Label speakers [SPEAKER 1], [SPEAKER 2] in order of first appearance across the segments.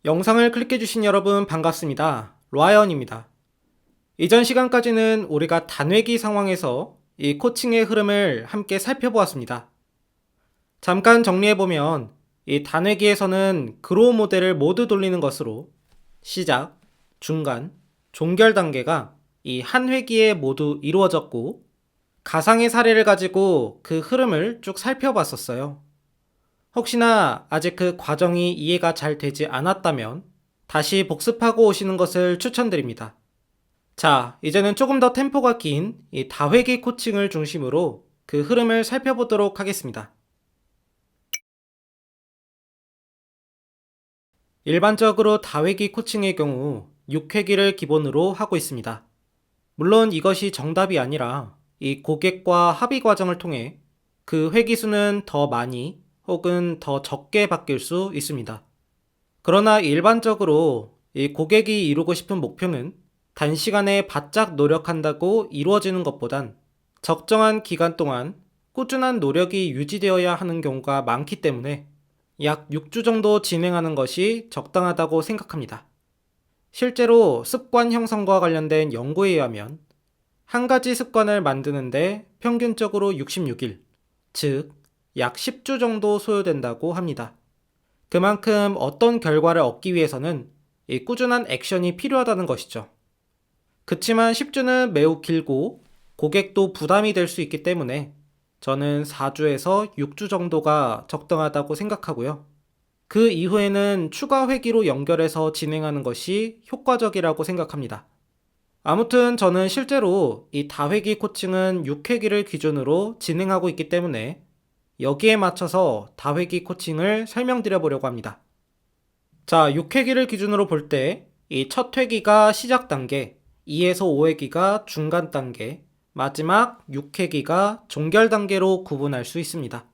[SPEAKER 1] 영상을 클릭해주신 여러분 반갑습니다. 라이언입니다. 이전 시간까지는 우리가 단회기 상황에서 이 코칭의 흐름을 함께 살펴보았습니다. 잠깐 정리해보면 이 단회기에서는 그로우 모델을 모두 돌리는 것으로 시작, 중간, 종결 단계가 이 한 회기에 모두 이루어졌고 가상의 사례를 가지고 그 흐름을 쭉 살펴봤었어요. 혹시나 아직 그 과정이 이해가 잘 되지 않았다면 다시 복습하고 오시는 것을 추천드립니다. 자, 이제는 조금 더 템포가 긴 이 다회기 코칭을 중심으로 그 흐름을 살펴보도록 하겠습니다. 일반적으로 다회기 코칭의 경우 6회기를 기본으로 하고 있습니다. 물론 이것이 정답이 아니라 이 고객과 합의 과정을 통해 그 회기 수는 더 많이 혹은 더 적게 바뀔 수 있습니다. 그러나 일반적으로 이 고객이 이루고 싶은 목표는 단시간에 바짝 노력한다고 이루어지는 것보단 적정한 기간 동안 꾸준한 노력이 유지되어야 하는 경우가 많기 때문에 약 6주 정도 진행하는 것이 적당하다고 생각합니다. 실제로 습관 형성과 관련된 연구에 의하면 한 가지 습관을 만드는데 평균적으로 66일, 즉 약 10주 정도 소요된다고 합니다. 그만큼 어떤 결과를 얻기 위해서는 이 꾸준한 액션이 필요하다는 것이죠. 그치만 10주는 매우 길고 고객도 부담이 될 수 있기 때문에 저는 4주에서 6주 정도가 적당하다고 생각하고요. 그 이후에는 추가 회기로 연결해서 진행하는 것이 효과적이라고 생각합니다. 아무튼 저는 실제로 이 다회기 코칭은 6회기를 기준으로 진행하고 있기 때문에 여기에 맞춰서 다회기 코칭을 설명드려 보려고 합니다. 자, 6회기를 기준으로 볼 때 이 첫 회기가 시작 단계, 2에서 5회기가 중간 단계, 마지막 6회기가 종결 단계로 구분할 수 있습니다.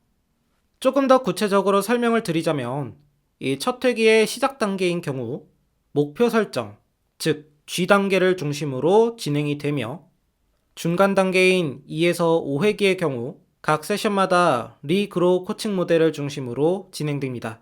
[SPEAKER 1] 조금 더 구체적으로 설명을 드리자면 이 첫 회기의 시작 단계인 경우 목표 설정, 즉 G 단계를 중심으로 진행이 되며 중간 단계인 2에서 5회기의 경우 각 세션마다 리그로우 코칭 모델을 중심으로 진행됩니다.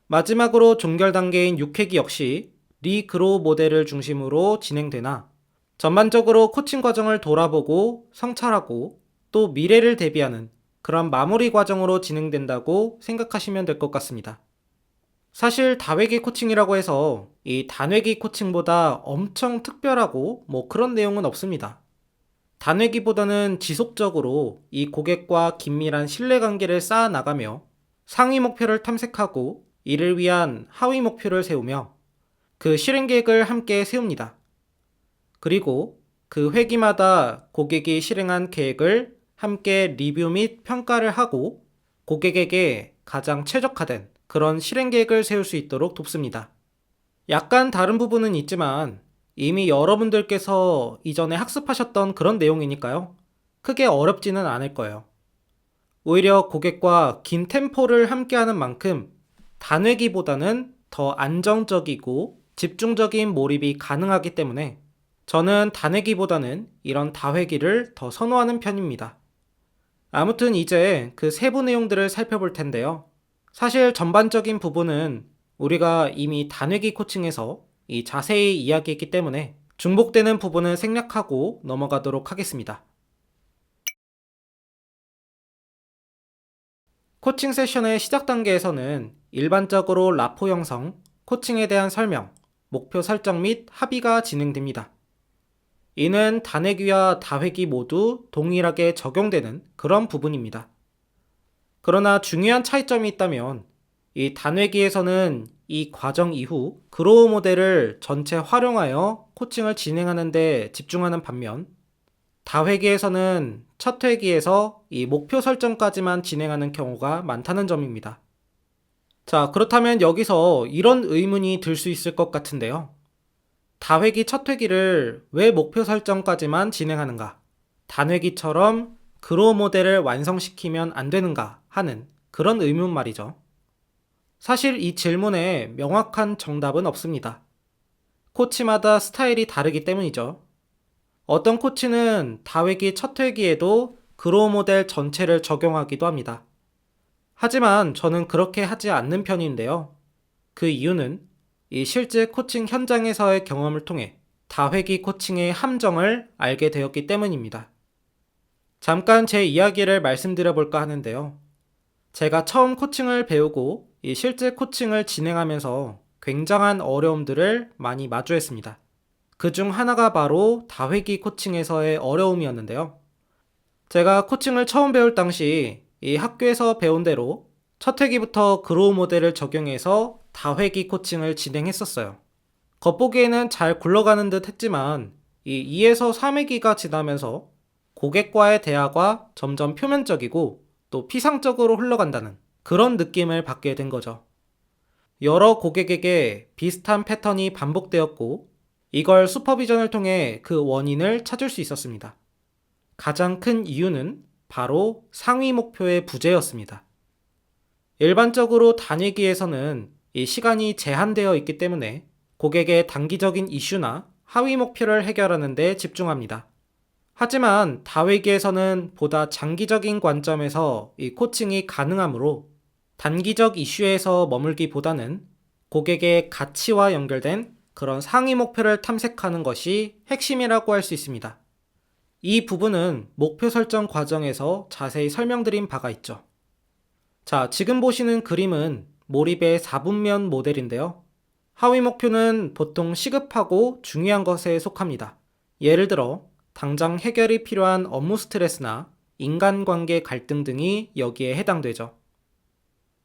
[SPEAKER 1] 마지막으로 종결 단계인 6회기 역시 리그로우 모델을 중심으로 진행되나 전반적으로 코칭 과정을 돌아보고 성찰하고 또 미래를 대비하는 그런 마무리 과정으로 진행된다고 생각하시면 될 것 같습니다. 사실 다회기 코칭이라고 해서 이 단회기 코칭보다 엄청 특별하고 그런 내용은 없습니다. 단회기보다는 지속적으로 이 고객과 긴밀한 신뢰관계를 쌓아 나가며 상위 목표를 탐색하고 이를 위한 하위 목표를 세우며 그 실행 계획을 함께 세웁니다. 그리고 그 회기마다 고객이 실행한 계획을 함께 리뷰 및 평가를 하고 고객에게 가장 최적화된 그런 실행 계획을 세울 수 있도록 돕습니다. 약간 다른 부분은 있지만 이미 여러분들께서 이전에 학습하셨던 그런 내용이니까요. 크게 어렵지는 않을 거예요. 오히려 고객과 긴 템포를 함께하는 만큼 단회기보다는 더 안정적이고 집중적인 몰입이 가능하기 때문에 저는 단회기보다는 이런 다회기를 더 선호하는 편입니다. 아무튼 이제 그 세부 내용들을 살펴볼 텐데요. 사실 전반적인 부분은 우리가 이미 단회기 코칭에서 자세히 이야기했기 때문에 중복되는 부분은 생략하고 넘어가도록 하겠습니다. 코칭 세션의 시작 단계에서는 일반적으로 라포 형성, 코칭에 대한 설명, 목표 설정 및 합의가 진행됩니다. 이는 단회기와 다회기 모두 동일하게 적용되는 그런 부분입니다. 그러나 중요한 차이점이 있다면 이 단회기에서는 이 과정 이후 그로우 모델을 전체 활용하여 코칭을 진행하는 데 집중하는 반면 다회기에서는 첫 회기에서 이 목표 설정까지만 진행하는 경우가 많다는 점입니다. 자, 그렇다면 여기서 이런 의문이 들 수 있을 것 같은데요. 다회기 첫 회기를 왜 목표 설정까지만 진행하는가? 단회기처럼 그로우 모델을 완성시키면 안 되는가 하는 그런 의문 말이죠. 사실 이 질문에 명확한 정답은 없습니다. 코치마다 스타일이 다르기 때문이죠. 어떤 코치는 다회기 첫 회기에도 그로우 모델 전체를 적용하기도 합니다. 하지만 저는 그렇게 하지 않는 편인데요. 그 이유는 이 실제 코칭 현장에서의 경험을 통해 다회기 코칭의 함정을 알게 되었기 때문입니다. 잠깐 제 이야기를 말씀드려 볼까 하는데요. 제가 처음 코칭을 배우고 이 실제 코칭을 진행하면서 굉장한 어려움들을 많이 마주했습니다. 그 중 하나가 바로 다회기 코칭에서의 어려움이었는데요. 제가 코칭을 처음 배울 당시 이 학교에서 배운 대로 첫 회기부터 그로우 모델을 적용해서 다회기 코칭을 진행했었어요. 겉보기에는 잘 굴러가는 듯 했지만 이 2에서 3회기가 지나면서 고객과의 대화가 점점 표면적이고 또 피상적으로 흘러간다는 그런 느낌을 받게 된 거죠. 여러 고객에게 비슷한 패턴이 반복되었고 이걸 슈퍼비전을 통해 그 원인을 찾을 수 있었습니다. 가장 큰 이유는 바로 상위 목표의 부재였습니다. 일반적으로 단위기에서는 이 시간이 제한되어 있기 때문에 고객의 단기적인 이슈나 하위 목표를 해결하는 데 집중합니다. 하지만 다회기에서는 보다 장기적인 관점에서 이 코칭이 가능하므로 단기적 이슈에서 머물기보다는 고객의 가치와 연결된 그런 상위 목표를 탐색하는 것이 핵심이라고 할 수 있습니다. 이 부분은 목표 설정 과정에서 자세히 설명드린 바가 있죠. 자, 지금 보시는 그림은 몰입의 4분면 모델인데요. 하위 목표는 보통 시급하고 중요한 것에 속합니다. 예를 들어 당장 해결이 필요한 업무 스트레스나 인간관계 갈등 등이 여기에 해당되죠.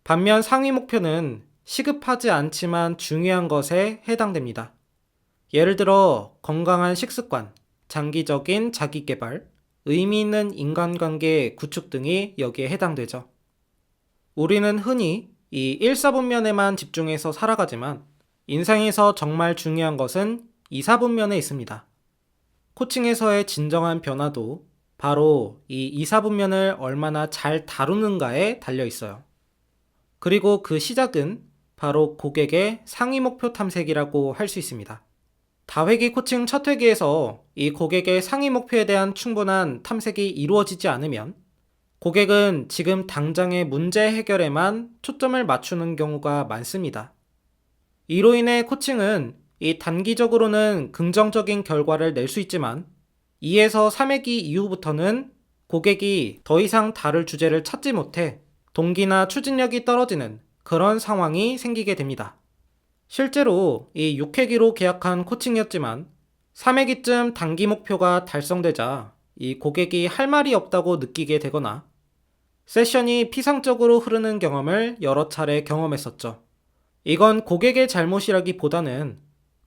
[SPEAKER 1] 반면 상위 목표는 시급하지 않지만 중요한 것에 해당됩니다. 예를 들어 건강한 식습관, 장기적인 자기개발, 의미 있는 인간관계 구축 등이 여기에 해당되죠. 우리는 흔히 이 1, 4분면에만 집중해서 살아가지만 인생에서 정말 중요한 것은 2, 4분면에 있습니다. 코칭에서의 진정한 변화도 바로 이 2, 4분면을 얼마나 잘 다루는가에 달려 있어요. 그리고 그 시작은 바로 고객의 상위 목표 탐색이라고 할 수 있습니다. 다회기 코칭 첫 회기에서 이 고객의 상위 목표에 대한 충분한 탐색이 이루어지지 않으면 고객은 지금 당장의 문제 해결에만 초점을 맞추는 경우가 많습니다. 이로 인해 코칭은 이 단기적으로는 긍정적인 결과를 낼 수 있지만 2에서 3회기 이후부터는 고객이 더 이상 다룰 주제를 찾지 못해 동기나 추진력이 떨어지는 그런 상황이 생기게 됩니다. 실제로 이 6회기로 계약한 코칭이었지만 3회기쯤 단기 목표가 달성되자 이 고객이 할 말이 없다고 느끼게 되거나 세션이 피상적으로 흐르는 경험을 여러 차례 경험했었죠. 이건 고객의 잘못이라기보다는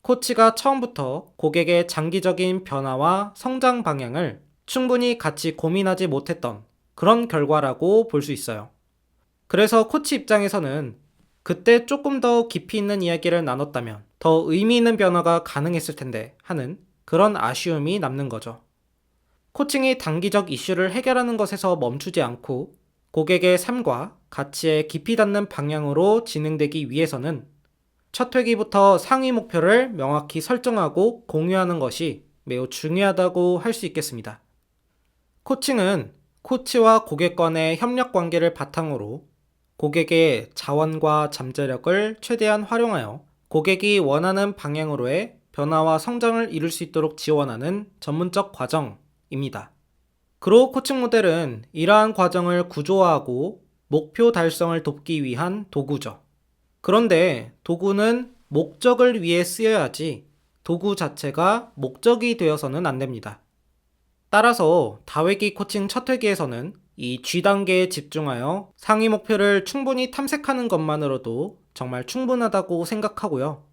[SPEAKER 1] 코치가 처음부터 고객의 장기적인 변화와 성장 방향을 충분히 같이 고민하지 못했던 그런 결과라고 볼 수 있어요. 그래서 코치 입장에서는 그때 조금 더 깊이 있는 이야기를 나눴다면 더 의미 있는 변화가 가능했을 텐데 하는 그런 아쉬움이 남는 거죠. 코칭이 단기적 이슈를 해결하는 것에서 멈추지 않고 고객의 삶과 가치에 깊이 닿는 방향으로 진행되기 위해서는 첫 회기부터 상위 목표를 명확히 설정하고 공유하는 것이 매우 중요하다고 할 수 있겠습니다. 코칭은 코치와 고객 간의 협력 관계를 바탕으로 고객의 자원과 잠재력을 최대한 활용하여 고객이 원하는 방향으로의 변화와 성장을 이룰 수 있도록 지원하는 전문적 과정입니다. 그로우 코칭 모델은 이러한 과정을 구조화하고 목표 달성을 돕기 위한 도구죠. 그런데 도구는 목적을 위해 쓰여야지 도구 자체가 목적이 되어서는 안 됩니다. 따라서 다회기 코칭 첫 회기에서는 이 G단계에 집중하여 상위 목표를 충분히 탐색하는 것만으로도 정말 충분하다고 생각하고요.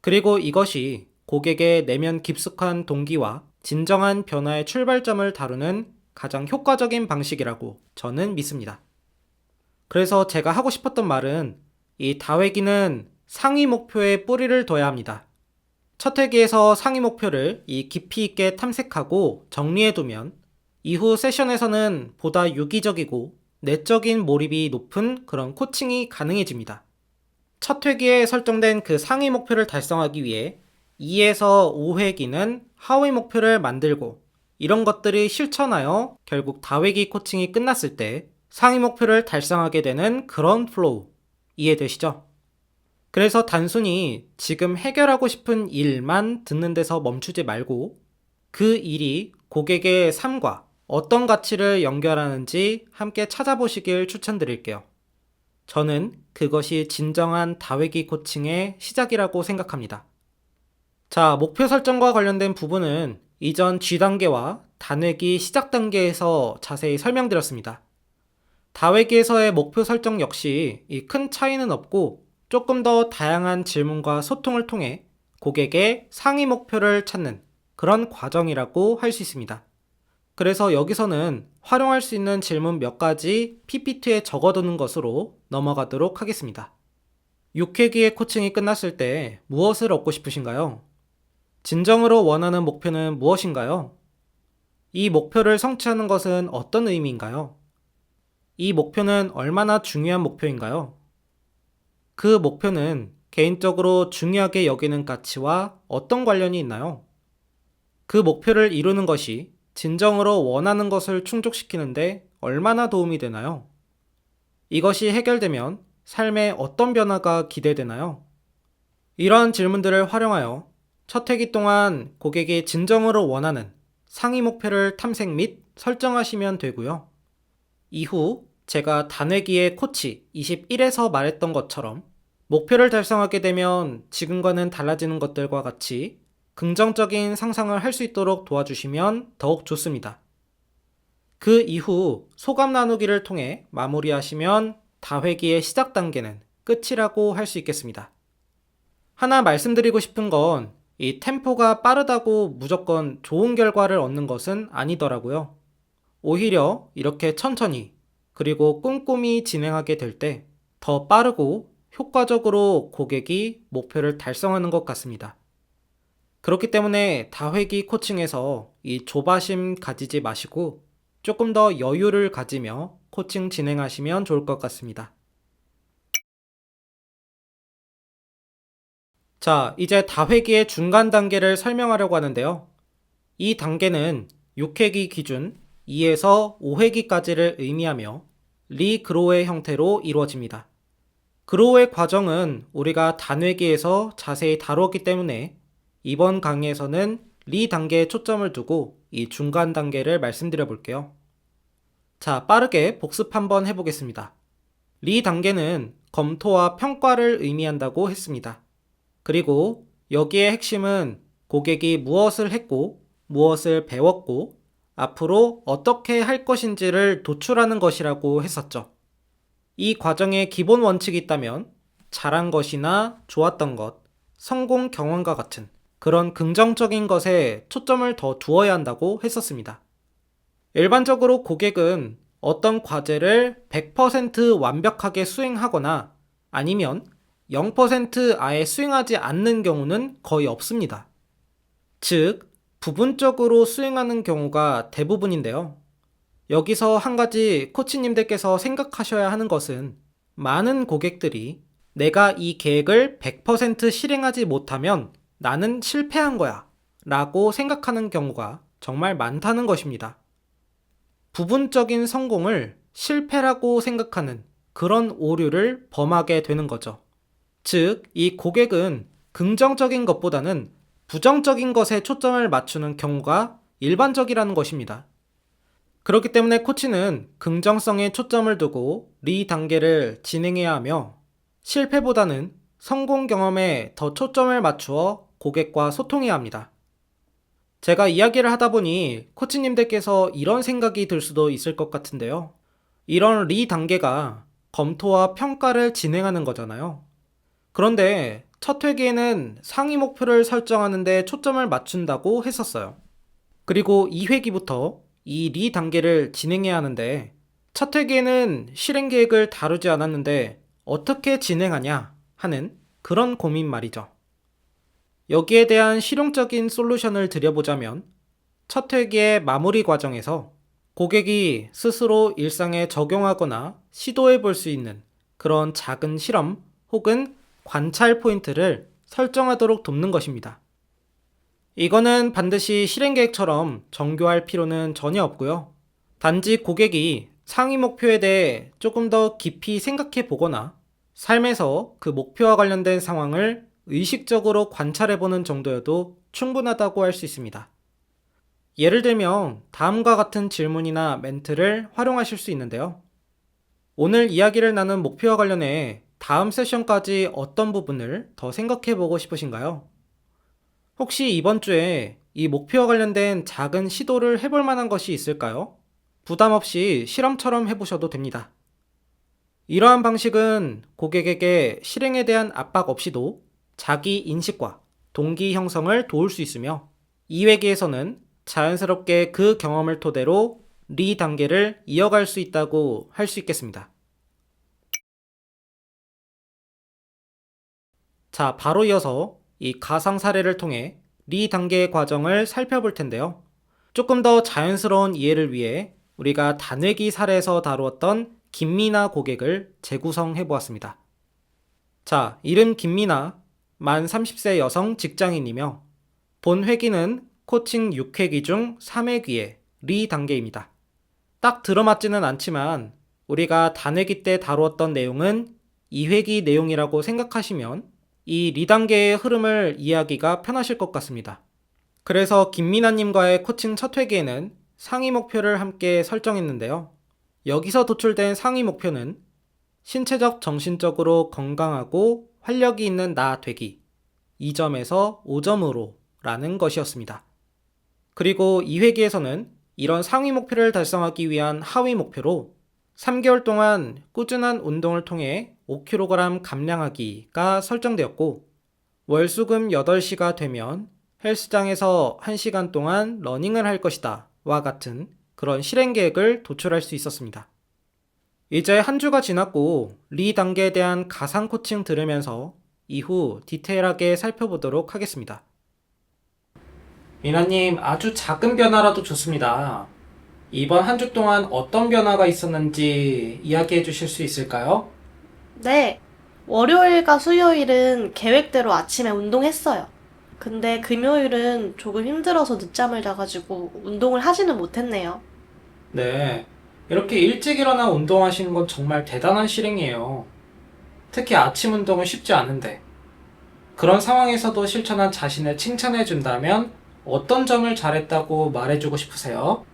[SPEAKER 1] 그리고 이것이 고객의 내면 깊숙한 동기와 진정한 변화의 출발점을 다루는 가장 효과적인 방식이라고 저는 믿습니다. 그래서 제가 하고 싶었던 말은 이 다회기는 상위 목표에 뿌리를 둬야 합니다. 첫 회기에서 상위 목표를 이 깊이 있게 탐색하고 정리해두면 이후 세션에서는 보다 유기적이고 내적인 몰입이 높은 그런 코칭이 가능해집니다. 첫 회기에 설정된 그 상위 목표를 달성하기 위해 2에서 5회기는 하위 목표를 만들고 이런 것들이 실천하여 결국 다회기 코칭이 끝났을 때 상위 목표를 달성하게 되는 그런 플로우 이해되시죠? 그래서 단순히 지금 해결하고 싶은 일만 듣는 데서 멈추지 말고 그 일이 고객의 삶과 어떤 가치를 연결하는지 함께 찾아보시길 추천드릴게요. 저는 그것이 진정한 다회기 코칭의 시작이라고 생각합니다. 자, 목표 설정과 관련된 부분은 이전 G단계와 단회기 시작 단계에서 자세히 설명드렸습니다. 다회기에서의 목표 설정 역시 이 큰 차이는 없고 조금 더 다양한 질문과 소통을 통해 고객의 상위 목표를 찾는 그런 과정이라고 할 수 있습니다. 그래서 여기서는 활용할 수 있는 질문 몇 가지 PPT에 적어두는 것으로 넘어가도록 하겠습니다. 6회기의 코칭이 끝났을 때 무엇을 얻고 싶으신가요? 진정으로 원하는 목표는 무엇인가요? 이 목표를 성취하는 것은 어떤 의미인가요? 이 목표는 얼마나 중요한 목표인가요? 그 목표는 개인적으로 중요하게 여기는 가치와 어떤 관련이 있나요? 그 목표를 이루는 것이 진정으로 원하는 것을 충족시키는데 얼마나 도움이 되나요? 이것이 해결되면 삶에 어떤 변화가 기대되나요? 이러한 질문들을 활용하여 첫 회기 동안 고객이 진정으로 원하는 상위 목표를 탐색 및 설정하시면 되고요. 이후 제가 단회기의 코치 21에서 말했던 것처럼 목표를 달성하게 되면 지금과는 달라지는 것들과 같이 긍정적인 상상을 할 수 있도록 도와주시면 더욱 좋습니다. 그 이후 소감 나누기를 통해 마무리하시면 다회기의 시작 단계는 끝이라고 할 수 있겠습니다. 하나 말씀드리고 싶은 건 이 템포가 빠르다고 무조건 좋은 결과를 얻는 것은 아니더라고요. 오히려 이렇게 천천히 그리고 꼼꼼히 진행하게 될 때 더 빠르고 효과적으로 고객이 목표를 달성하는 것 같습니다. 그렇기 때문에 다회기 코칭에서 이 조바심 가지지 마시고 조금 더 여유를 가지며 코칭 진행하시면 좋을 것 같습니다. 자, 이제 다회기의 중간 단계를 설명하려고 하는데요. 이 단계는 6회기 기준 2에서 5회기까지를 의미하며 리그로의 형태로 이루어집니다. 그로의 과정은 우리가 단회기에서 자세히 다루었기 때문에 이번 강의에서는 리 단계에 초점을 두고 이 중간 단계를 말씀드려 볼게요. 자, 빠르게 복습 한번 해보겠습니다. 리 단계는 검토와 평가를 의미한다고 했습니다. 그리고 여기의 핵심은 고객이 무엇을 했고 무엇을 배웠고 앞으로 어떻게 할 것인지를 도출하는 것이라고 했었죠. 이 과정에 기본 원칙이 있다면 잘한 것이나 좋았던 것, 성공 경험과 같은 그런 긍정적인 것에 초점을 더 두어야 한다고 했었습니다. 일반적으로 고객은 어떤 과제를 100% 완벽하게 수행하거나 아니면 0% 아예 수행하지 않는 경우는 거의 없습니다. 즉, 부분적으로 수행하는 경우가 대부분인데요. 여기서 한 가지 코치님들께서 생각하셔야 하는 것은 많은 고객들이 내가 이 계획을 100% 실행하지 못하면 나는 실패한 거야 라고 생각하는 경우가 정말 많다는 것입니다. 부분적인 성공을 실패라고 생각하는 그런 오류를 범하게 되는 거죠. 즉, 이 고객은 긍정적인 것보다는 부정적인 것에 초점을 맞추는 경우가 일반적이라는 것입니다. 그렇기 때문에 코치는 긍정성에 초점을 두고 리 단계를 진행해야 하며 실패보다는 성공 경험에 더 초점을 맞추어 고객과 소통해야 합니다. 제가 이야기를 하다 보니 코치님들께서 이런 생각이 들 수도 있을 것 같은데요. 이런 리 단계가 검토와 평가를 진행하는 거잖아요. 그런데 첫 회기에는 상위 목표를 설정하는 데 초점을 맞춘다고 했었어요. 그리고 2회기부터 이 리 단계를 진행해야 하는데 첫 회기에는 실행 계획을 다루지 않았는데 어떻게 진행하냐 하는 그런 고민 말이죠. 여기에 대한 실용적인 솔루션을 드려보자면 첫 회기의 마무리 과정에서 고객이 스스로 일상에 적용하거나 시도해 볼 수 있는 그런 작은 실험 혹은 관찰 포인트를 설정하도록 돕는 것입니다. 이거는 반드시 실행 계획처럼 정교할 필요는 전혀 없고요. 단지 고객이 상위 목표에 대해 조금 더 깊이 생각해 보거나 삶에서 그 목표와 관련된 상황을 의식적으로 관찰해보는 정도여도 충분하다고 할 수 있습니다. 예를 들면 다음과 같은 질문이나 멘트를 활용하실 수 있는데요. 오늘 이야기를 나눈 목표와 관련해 다음 세션까지 어떤 부분을 더 생각해보고 싶으신가요? 혹시 이번 주에 이 목표와 관련된 작은 시도를 해볼 만한 것이 있을까요? 부담 없이 실험처럼 해보셔도 됩니다. 이러한 방식은 고객에게 실행에 대한 압박 없이도 자기 인식과 동기 형성을 도울 수 있으며, 2회기에서는 자연스럽게 그 경험을 토대로 리 단계를 이어갈 수 있다고 할 수 있겠습니다. 자, 바로 이어서 이 가상 사례를 통해 리 단계의 과정을 살펴볼 텐데요. 조금 더 자연스러운 이해를 위해 우리가 단회기 사례에서 다루었던 김미나 고객을 재구성해 보았습니다. 자, 이름 김미나, 만 30세 여성 직장인이며 본 회기는 코칭 6회기 중 3회기의 리 단계입니다. 딱 들어맞지는 않지만 우리가 단회기 때 다루었던 내용은 2회기 내용이라고 생각하시면 이 리 단계의 흐름을 이해하기가 편하실 것 같습니다. 그래서 김미나님과의 코칭 첫 회기에는 상위 목표를 함께 설정했는데요. 여기서 도출된 상위 목표는 신체적, 정신적으로 건강하고 활력이 있는 나 되기 2점에서 5점으로 라는 것이었습니다. 그리고 2회기에서는 이런 상위 목표를 달성하기 위한 하위 목표로 3개월 동안 꾸준한 운동을 통해 5kg 감량하기가 설정되었고, 월수금 8시가 되면 헬스장에서 1시간 동안 러닝을 할 것이다 와 같은 그런 실행 계획을 도출할 수 있었습니다. 이제 한 주가 지났고 리 단계에 대한 가상 코칭 들으면서 이후 디테일하게 살펴보도록 하겠습니다. 미나님, 아주 작은 변화라도 좋습니다. 이번 한 주 동안 어떤 변화가 있었는지 이야기해 주실 수 있을까요?
[SPEAKER 2] 네. 월요일과 수요일은 계획대로 아침에 운동했어요. 근데 금요일은 조금 힘들어서 늦잠을 자가지고 운동을 하지는 못했네요.
[SPEAKER 1] 네, 이렇게 일찍 일어나 운동하시는 건 정말 대단한 실행이에요. 특히 아침 운동은 쉽지 않은데, 그런 상황에서도 실천한 자신을 칭찬해 준다면 어떤 점을 잘했다고 말해주고 싶으세요?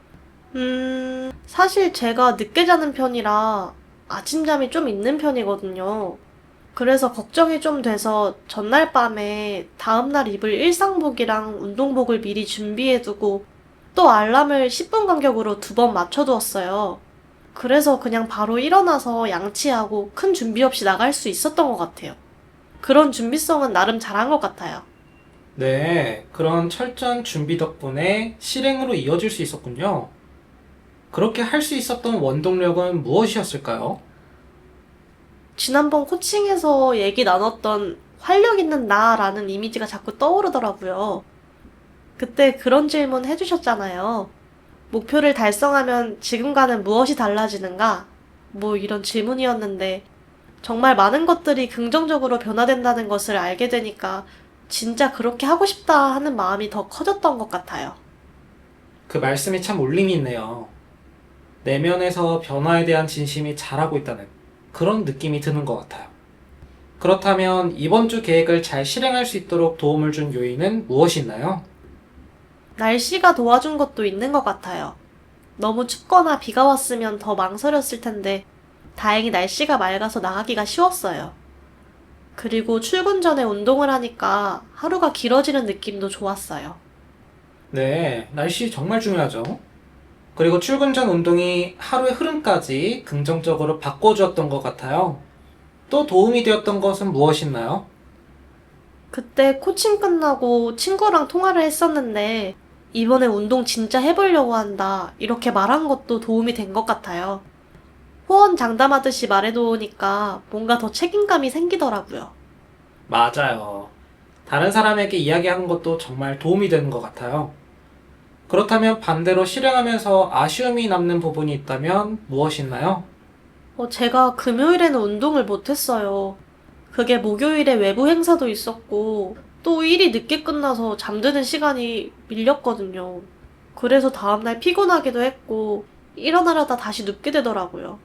[SPEAKER 2] 사실 제가 늦게 자는 편이라 아침잠이 좀 있는 편이거든요. 그래서 걱정이 좀 돼서 전날 밤에 다음날 입을 일상복이랑 운동복을 미리 준비해두고 또 알람을 10분 간격으로 2번 맞춰두었어요. 그래서 그냥 바로 일어나서 양치하고 큰 준비 없이 나갈 수 있었던 것 같아요. 그런 준비성은 나름 잘한 것 같아요.
[SPEAKER 1] 네, 그런 철저한 준비 덕분에 실행으로 이어질 수 있었군요. 그렇게 할 수 있었던 원동력은 무엇이었을까요?
[SPEAKER 2] 지난번 코칭에서 얘기 나눴던 활력 있는 나라는 이미지가 자꾸 떠오르더라고요. 그때 그런 질문 해주셨잖아요. 목표를 달성하면 지금과는 무엇이 달라지는가? 뭐 이런 질문이었는데 정말 많은 것들이 긍정적으로 변화된다는 것을 알게 되니까 진짜 그렇게 하고 싶다 하는 마음이 더 커졌던 것 같아요.
[SPEAKER 1] 그 말씀이 참 울림이 있네요. 내면에서 변화에 대한 진심이 자라고 있다는 그런 느낌이 드는 것 같아요. 그렇다면 이번 주 계획을 잘 실행할 수 있도록 도움을 준 요인은 무엇이 있나요?
[SPEAKER 2] 날씨가 도와준 것도 있는 것 같아요. 너무 춥거나 비가 왔으면 더 망설였을 텐데 다행히 날씨가 맑아서 나가기가 쉬웠어요. 그리고 출근 전에 운동을 하니까 하루가 길어지는 느낌도 좋았어요.
[SPEAKER 1] 네, 날씨 정말 중요하죠. 그리고 출근 전 운동이 하루의 흐름까지 긍정적으로 바꿔주었던 것 같아요. 또 도움이 되었던 것은 무엇이나요?
[SPEAKER 2] 그때 코칭 끝나고 친구랑 통화를 했었는데 이번에 운동 진짜 해보려고 한다 이렇게 말한 것도 도움이 된 것 같아요. 호언 장담하듯이 말해놓으니까 뭔가 더 책임감이 생기더라고요.
[SPEAKER 1] 맞아요. 다른 사람에게 이야기하는 것도 정말 도움이 되는 것 같아요. 그렇다면 반대로 실행하면서 아쉬움이 남는 부분이 있다면 무엇이 있나요?
[SPEAKER 2] 제가 금요일에는 운동을 못했어요. 그게 목요일에 외부 행사도 있었고 또 일이 늦게 끝나서 잠드는 시간이 밀렸거든요. 그래서 다음날 피곤하기도 했고 일어나려다 다시 눕게 되더라고요.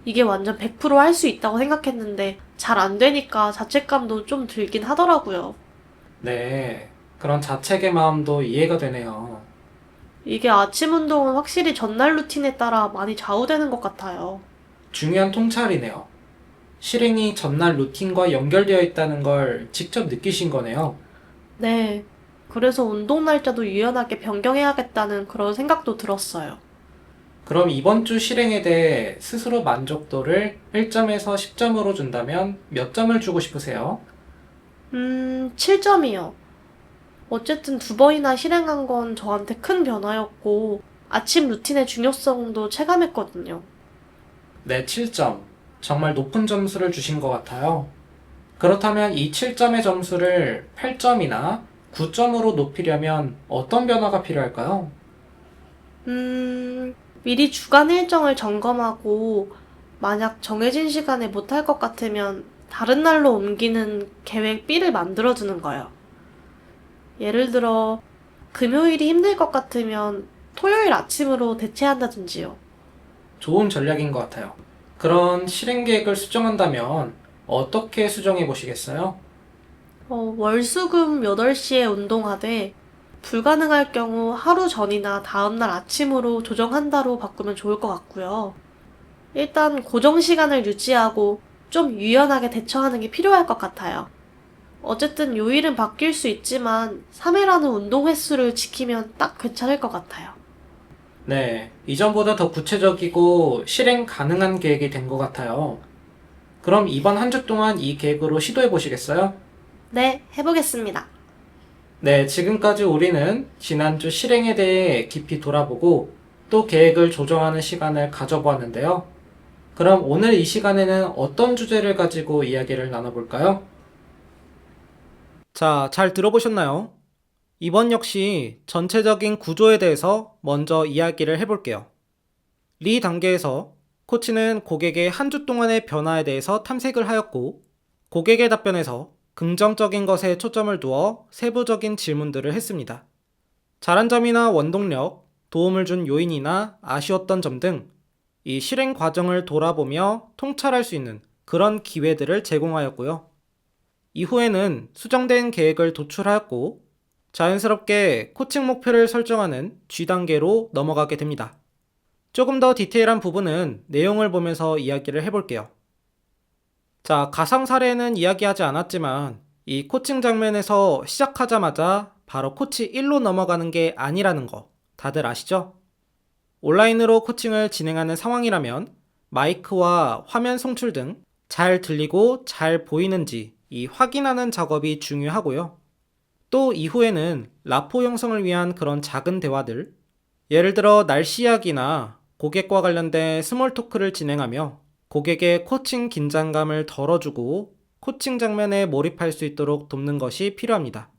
[SPEAKER 2] 이게 완전 100% 할 수 있다고 생각했는데 잘 안 되니까 자책감도 좀 들긴 하더라고요.
[SPEAKER 1] 네, 그런 자책의 마음도 이해가 되네요.
[SPEAKER 2] 이게 아침 운동은 확실히 전날 루틴에 따라 많이 좌우되는 것 같아요.
[SPEAKER 1] 중요한 통찰이네요. 실행이 전날 루틴과 연결되어 있다는 걸 직접 느끼신 거네요.
[SPEAKER 2] 네. 그래서 운동 날짜도 유연하게 변경해야겠다는 그런 생각도 들었어요.
[SPEAKER 1] 그럼 이번 주 실행에 대해 스스로 만족도를 1점에서 10점으로 준다면 몇 점을 주고 싶으세요?
[SPEAKER 2] 7점이요. 어쨌든 2번이나 실행한 건 저한테 큰 변화였고, 아침 루틴의 중요성도 체감했거든요.
[SPEAKER 1] 네, 7점. 정말 높은 점수를 주신 것 같아요. 그렇다면 이 7점의 점수를 8점이나 9점으로 높이려면 어떤 변화가 필요할까요?
[SPEAKER 2] 미리 주간 일정을 점검하고, 만약 정해진 시간에 못할 것 같으면 다른 날로 옮기는 계획 B를 만들어두는 거예요. 예를 들어, 금요일이 힘들 것 같으면 토요일 아침으로 대체한다든지요.
[SPEAKER 1] 좋은 전략인 것 같아요. 그런 실행 계획을 수정한다면 어떻게 수정해 보시겠어요?
[SPEAKER 2] 월수금 8시에 운동하되, 불가능할 경우 하루 전이나 다음날 아침으로 조정한다로 바꾸면 좋을 것 같고요. 일단 고정 시간을 유지하고 좀 유연하게 대처하는 게 필요할 것 같아요. 어쨌든 요일은 바뀔 수 있지만 3회라는 운동 횟수를 지키면 딱 괜찮을 것 같아요.
[SPEAKER 1] 네, 이전보다 더 구체적이고 실행 가능한 계획이 된 것 같아요. 그럼 이번 한 주 동안 이 계획으로 시도해 보시겠어요?
[SPEAKER 2] 네, 해보겠습니다.
[SPEAKER 1] 네, 지금까지 우리는 지난주 실행에 대해 깊이 돌아보고 또 계획을 조정하는 시간을 가져보았는데요. 그럼 오늘 이 시간에는 어떤 주제를 가지고 이야기를 나눠볼까요? 자, 잘 들어보셨나요? 이번 역시 전체적인 구조에 대해서 먼저 이야기를 해볼게요. 리 단계에서 코치는 고객의 한 주 동안의 변화에 대해서 탐색을 하였고, 고객의 답변에서 긍정적인 것에 초점을 두어 세부적인 질문들을 했습니다. 잘한 점이나 원동력, 도움을 준 요인이나 아쉬웠던 점 등 이 실행 과정을 돌아보며 통찰할 수 있는 그런 기회들을 제공하였고요. 이후에는 수정된 계획을 도출하였고 자연스럽게 코칭 목표를 설정하는 G 단계로 넘어가게 됩니다. 조금 더 디테일한 부분은 내용을 보면서 이야기를 해볼게요. 자, 가상 사례는 이야기하지 않았지만 이 코칭 장면에서 시작하자마자 바로 코치 1로 넘어가는 게 아니라는 거 다들 아시죠? 온라인으로 코칭을 진행하는 상황이라면 마이크와 화면 송출 등 잘 들리고 잘 보이는지 이 확인하는 작업이 중요하고요. 또 이후에는 라포 형성을 위한 그런 작은 대화들, 예를 들어 날씨 이야기나 고객과 관련된 스몰 토크를 진행하며 고객의 코칭 긴장감을 덜어주고 코칭 장면에 몰입할 수 있도록 돕는 것이 필요합니다.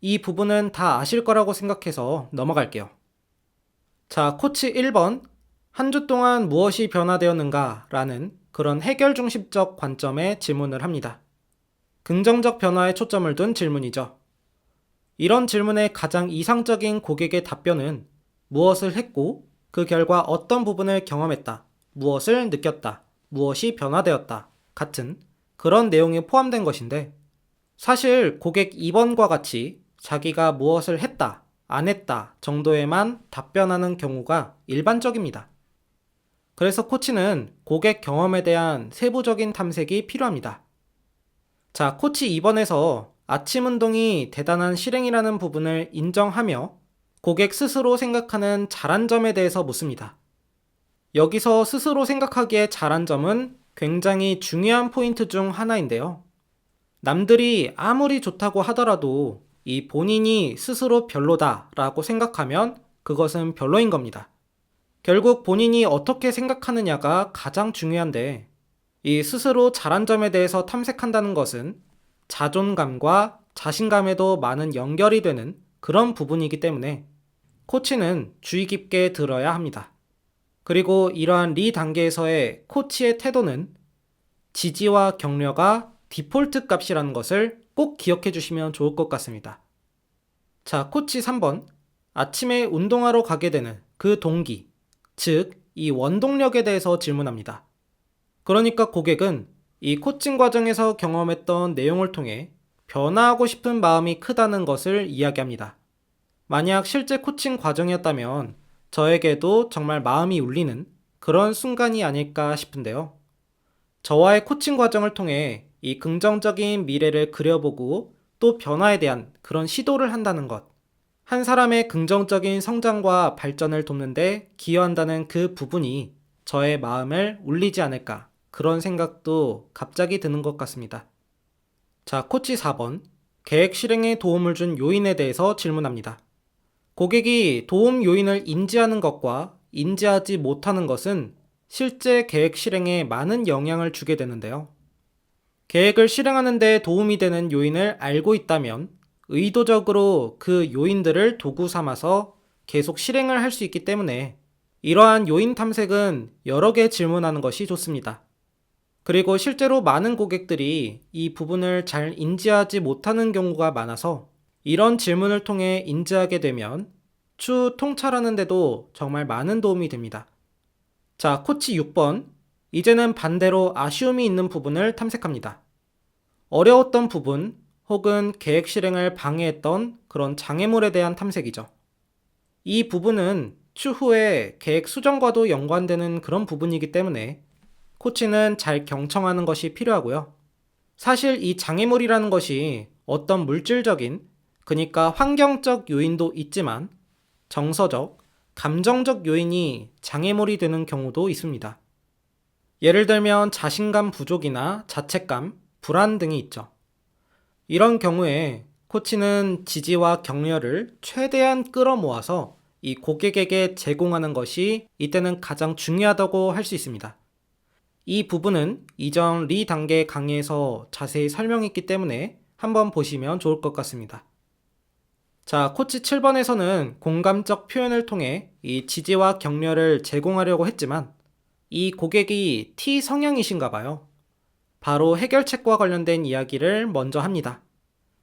[SPEAKER 1] 이 부분은 다 아실 거라고 생각해서 넘어갈게요. 자, 코치 1번. 한 주 동안 무엇이 변화되었는가? 라는 그런 해결 중심적 관점의 질문을 합니다. 긍정적 변화에 초점을 둔 질문이죠. 이런 질문의 가장 이상적인 고객의 답변은 무엇을 했고 그 결과 어떤 부분을 경험했다, 무엇을 느꼈다, 무엇이 변화되었다 같은 그런 내용이 포함된 것인데 사실 고객 2번과 같이 자기가 무엇을 했다, 안 했다 정도에만 답변하는 경우가 일반적입니다. 그래서 코치는 고객 경험에 대한 세부적인 탐색이 필요합니다. 자, 코치 2번에서 아침 운동이 대단한 실행이라는 부분을 인정하며 고객 스스로 생각하는 잘한 점에 대해서 묻습니다. 여기서 스스로 생각하기에 잘한 점은 굉장히 중요한 포인트 중 하나인데요. 남들이 아무리 좋다고 하더라도 이 본인이 스스로 별로다라고 생각하면 그것은 별로인 겁니다. 결국 본인이 어떻게 생각하느냐가 가장 중요한데 이 스스로 잘한 점에 대해서 탐색한다는 것은 자존감과 자신감에도 많은 연결이 되는 그런 부분이기 때문에 코치는 주의 깊게 들어야 합니다. 그리고 이러한 리 단계에서의 코치의 태도는 지지와 격려가 디폴트 값이라는 것을 꼭 기억해 주시면 좋을 것 같습니다. 자, 코치 3번. 아침에 운동하러 가게 되는 그 동기, 즉, 이 원동력에 대해서 질문합니다. 그러니까 고객은 이 코칭 과정에서 경험했던 내용을 통해 변화하고 싶은 마음이 크다는 것을 이야기합니다. 만약 실제 코칭 과정이었다면 저에게도 정말 마음이 울리는 그런 순간이 아닐까 싶은데요. 저와의 코칭 과정을 통해 이 긍정적인 미래를 그려보고 또 변화에 대한 그런 시도를 한다는 것. 한 사람의 긍정적인 성장과 발전을 돕는데 기여한다는 그 부분이 저의 마음을 울리지 않을까. 그런 생각도 갑자기 드는 것 같습니다. 자, 코치 4번. 계획 실행에 도움을 준 요인에 대해서 질문합니다. 고객이 도움 요인을 인지하는 것과 인지하지 못하는 것은 실제 계획 실행에 많은 영향을 주게 되는데요. 계획을 실행하는 데 도움이 되는 요인을 알고 있다면 의도적으로 그 요인들을 도구 삼아서 계속 실행을 할 수 있기 때문에 이러한 요인 탐색은 여러 개 질문하는 것이 좋습니다. 그리고 실제로 많은 고객들이 이 부분을 잘 인지하지 못하는 경우가 많아서 이런 질문을 통해 인지하게 되면 추후 통찰하는 데도 정말 많은 도움이 됩니다. 자, 코치 6번. 이제는 반대로 아쉬움이 있는 부분을 탐색합니다. 어려웠던 부분 혹은 계획 실행을 방해했던 그런 장애물에 대한 탐색이죠. 이 부분은 추후에 계획 수정과도 연관되는 그런 부분이기 때문에 코치는 잘 경청하는 것이 필요하고요. 사실 이 장애물이라는 것이 어떤 물질적인, 그러니까 환경적 요인도 있지만 정서적, 감정적 요인이 장애물이 되는 경우도 있습니다. 예를 들면 자신감 부족이나 자책감, 불안 등이 있죠. 이런 경우에 코치는 지지와 격려를 최대한 끌어모아서 이 고객에게 제공하는 것이 이때는 가장 중요하다고 할 수 있습니다. 이 부분은 이전 리 단계 강의에서 자세히 설명했기 때문에 한번 보시면 좋을 것 같습니다. 자, 코치 7번에서는 공감적 표현을 통해 이 지지와 격려를 제공하려고 했지만 이 고객이 T 성향이신가 봐요. 바로 해결책과 관련된 이야기를 먼저 합니다.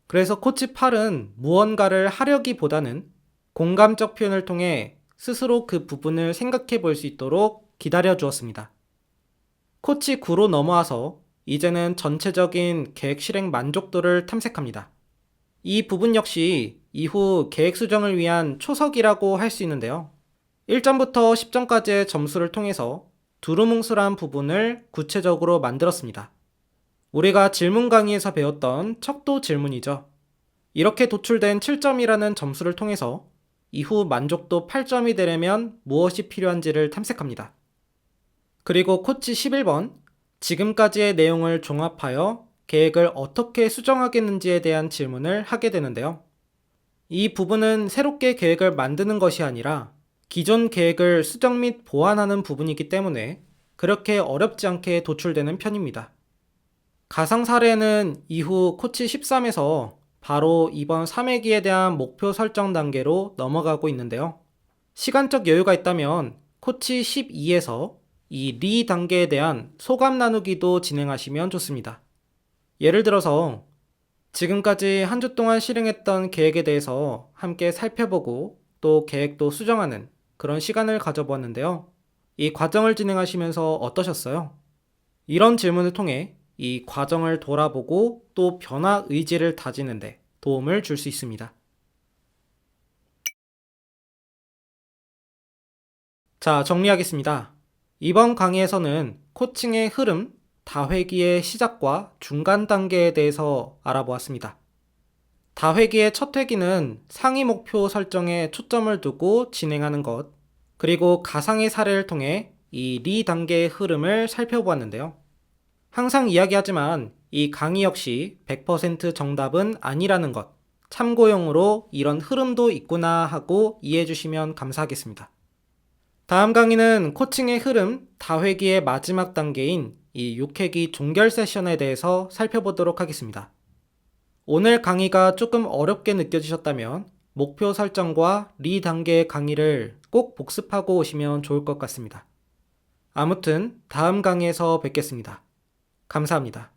[SPEAKER 1] 그래서 코치 8은 무언가를 하려기보다는 공감적 표현을 통해 스스로 그 부분을 생각해 볼 수 있도록 기다려 주었습니다. 코치 9로 넘어와서 이제는 전체적인 계획 실행 만족도를 탐색합니다. 이 부분 역시 이후 계획 수정을 위한 초석이라고 할 수 있는데요. 1점부터 10점까지의 점수를 통해서 두루뭉술한 부분을 구체적으로 만들었습니다. 우리가 질문 강의에서 배웠던 척도 질문이죠. 이렇게 도출된 7점이라는 점수를 통해서 이후 만족도 8점이 되려면 무엇이 필요한지를 탐색합니다. 그리고 코치 11번, 지금까지의 내용을 종합하여 계획을 어떻게 수정하겠는지에 대한 질문을 하게 되는데요. 이 부분은 새롭게 계획을 만드는 것이 아니라 기존 계획을 수정 및 보완하는 부분이기 때문에 그렇게 어렵지 않게 도출되는 편입니다. 가상 사례는 이후 코치 13에서 바로 이번 3회기에 대한 목표 설정 단계로 넘어가고 있는데요. 시간적 여유가 있다면 코치 12에서 이 리 단계에 대한 소감 나누기도 진행하시면 좋습니다. 예를 들어서 지금까지 한 주 동안 실행했던 계획에 대해서 함께 살펴보고 또 계획도 수정하는 그런 시간을 가져보았는데요. 이 과정을 진행하시면서 어떠셨어요? 이런 질문을 통해 이 과정을 돌아보고 또 변화 의지를 다지는데 도움을 줄 수 있습니다. 자, 정리하겠습니다. 이번 강의에서는 코칭의 흐름, 다회기의 시작과 중간 단계에 대해서 알아보았습니다. 다회기의 첫 회기는 상위 목표 설정에 초점을 두고 진행하는 것, 그리고 가상의 사례를 통해 이 리 단계의 흐름을 살펴보았는데요. 항상 이야기하지만 이 강의 역시 100% 정답은 아니라는 것, 참고용으로 이런 흐름도 있구나 하고 이해해 주시면 감사하겠습니다. 다음 강의는 코칭의 흐름, 다회기의 마지막 단계인 이 6회기 종결 세션에 대해서 살펴보도록 하겠습니다. 오늘 강의가 조금 어렵게 느껴지셨다면 목표 설정과 리 단계의 강의를 꼭 복습하고 오시면 좋을 것 같습니다. 아무튼 다음 강의에서 뵙겠습니다. 감사합니다.